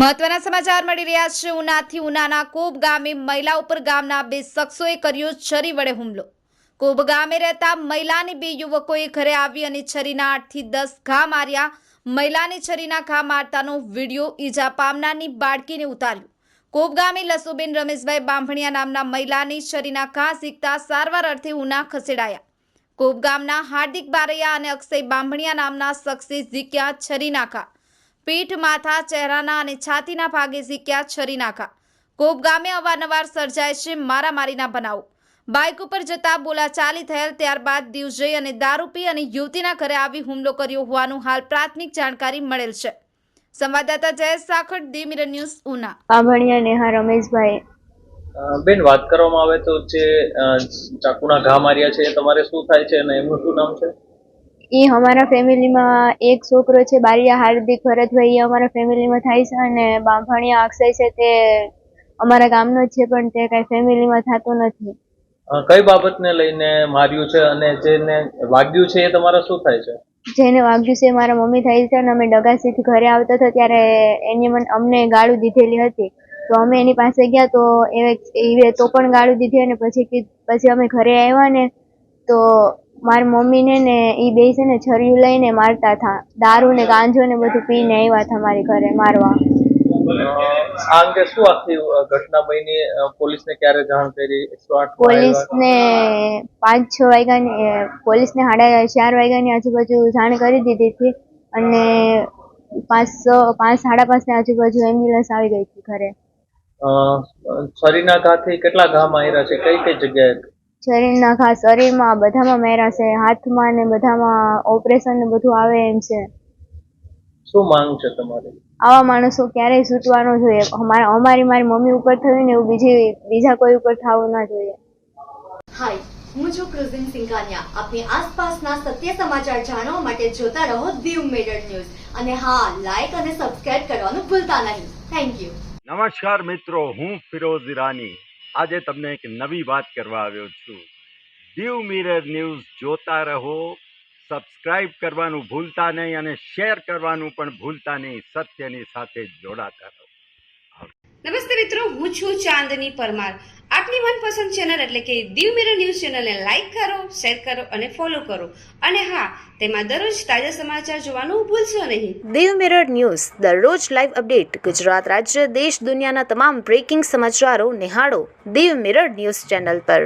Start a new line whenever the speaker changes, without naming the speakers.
મહત્વના સમાચાર મળી રહ્યા છે। ઉનાથી ઉનાના કોબ ગામે મહિલા ઉપર ગામના બે શખ્સોએ કર્યો છરી વડે હુમલો। કોબ ગામે રહેતા મહિલાની બે યુવકોએ ઘરે આવી અને છરીના 8 થી 10 ઘા માર્યા। મહિલાની છરીના ઘા મારતાનો વિડીયો ઈજા પામનારની બાળકીને ઉતાર્યો। કોબ ગામે લસુબેન રમેશભાઈ બાંભણિયા નામના મહિલાની છરીના ઘા ઝીકતા સારવાર અર્થે ઉના ખસેડાયા। કોબ ગામના હાર્દિક બારૈયા અને અક્ષય બાંભણિયા નામના શખ્સે ઝીક્યા છરીના ઘા। પીઠ, માથા, ચહેરાના અને છાતીના ભાગે ઝીક્યા છરીના ઘા। કોબ ગામે અવારનવાર સર્જાય છે મારામારીના બનાવો। બાઇક ઉપર જતા બોલાચાલી થયેલ, ત્યારબાદ દિવજઈ અને દારૂ પી અને યુવતીના ઘરે આવી હુમલો કર્યો હોવાનું હાલ પ્રાથમિક જાણકારી મળેલ છે। સંવાદદાતા Jayesh Sakhad, the mirror news, Una.
Bambhaniya Neha Rameshbhai.
બેન, વાત કરવામાં આવે તો જે ચાકુના ઘા માર્યા છે તમારે શું થાય છે અને એમનું શું નામ છે?
એ અમારા ફેમિલીમાં એક છોકરો છે, બારિયા હાર્દિક ભરતભાઈ, એ અમારા ફેમિલીમાં થાય છે, અને બાંભણિયા અક્ષય છે તે અમારા ગામનો જ છે, પણ તે કઈ ફેમિલીમાં થતું નથી।
કઈ બાબતને લઈને માર્યું છે અને જેને વાગ્યું છે એ તમારા શું થાય છે?
જેને વાગ્યું છે મારા મમ્મી થાય છે, અને અમે ડગાસીથી ઘરે આવતા હતા ત્યારે અમને ગાળું દીધેલી હતી, તો અમે એની પાસે ગયા તો એ તો પણ ગાળું દીધી, અને પછી અમે ઘરે આવ્યા ને તો મારી મમ્મીને ને એ બે છે ને છરીયું લઈને મારતા હતા। દારૂ ને ગાંજો ને બધું પીને આવ્યા હતા મારી ઘરે મારવા।
આ અંગે શું આખી ઘટના બની? પોલીસને ક્યારે જાણ કરી? 108
પોલીસને 5-6 વાગ્યાની પોલીસને 4:30 વાગ્યાની આજુબાજુ જાણ કરી દીધી હતી, અને 5-5:30 ની આજુબાજુ એમ્બ્યુલન્સ આવી ગઈ હતી ઘરે।
શરીરના ઘાથી કેટલા ઘા માર્યા છે? કઈ કઈ જગ્યાએ?
શરીરના ઘા શરીરમાં બધામાં માર્યા છે, હાથમાં ને બધામાં ઓપરેશન ને બધું આવે એમ છે।
શું માંગ છે તમારી?
આવા માણસો ક્યારેય છૂટવા ન જોઈએ। મારી મમ્મી ઉપર થયું ને એવું બીજા કોઈ ઉપર થવું ના જોઈએ।
હાય, હું છું ક્રુઝિન સિંઘાનિયા। આપની આસપાસના સત્ય સમાચાર જાણવા માટે જોતા રહો દીવ મિરર ન્યૂઝ, અને હા, લાઈક અને સબસ્ક્રાઇબ કરવાનું ભૂલતા નહીં। Thank you.
નમસ્કાર મિત્રો, હું ફિરોઝ ઈરાની આજે તમને એક નવી વાત કરવા આવ્યો છું। દીવ મિરર ન્યૂઝ જોતા રહો, સબસ્ક્રાઇબ કરવાનું ભૂલતા નહીં અને શેર કરવાનું પણ ભૂલતા નહીં। સત્યની સાથે જોડાતા રહો।
નમસ્તે મિત્રો, હું છું ચાંદની પરમાર। આપની મનપસંદ ચેનલ એટલે કે દીવ મિરર ન્યૂઝ ચેનલને લાઈક કરો, શેર કરો અને ફોલો કરો, અને હા, તેમાં દરરોજ તાજા સમાચાર જોવાનું ભૂલશો નહીં।
દીવ મિરર ન્યૂઝ દરરોજ લાઈવ અપડેટ, ગુજરાત રાજ્ય, દેશ દુનિયાના તમામ બ્રેકિંગ સમાચારો નિહાળો દીવ મિરર ન્યૂઝ ચેનલ પર।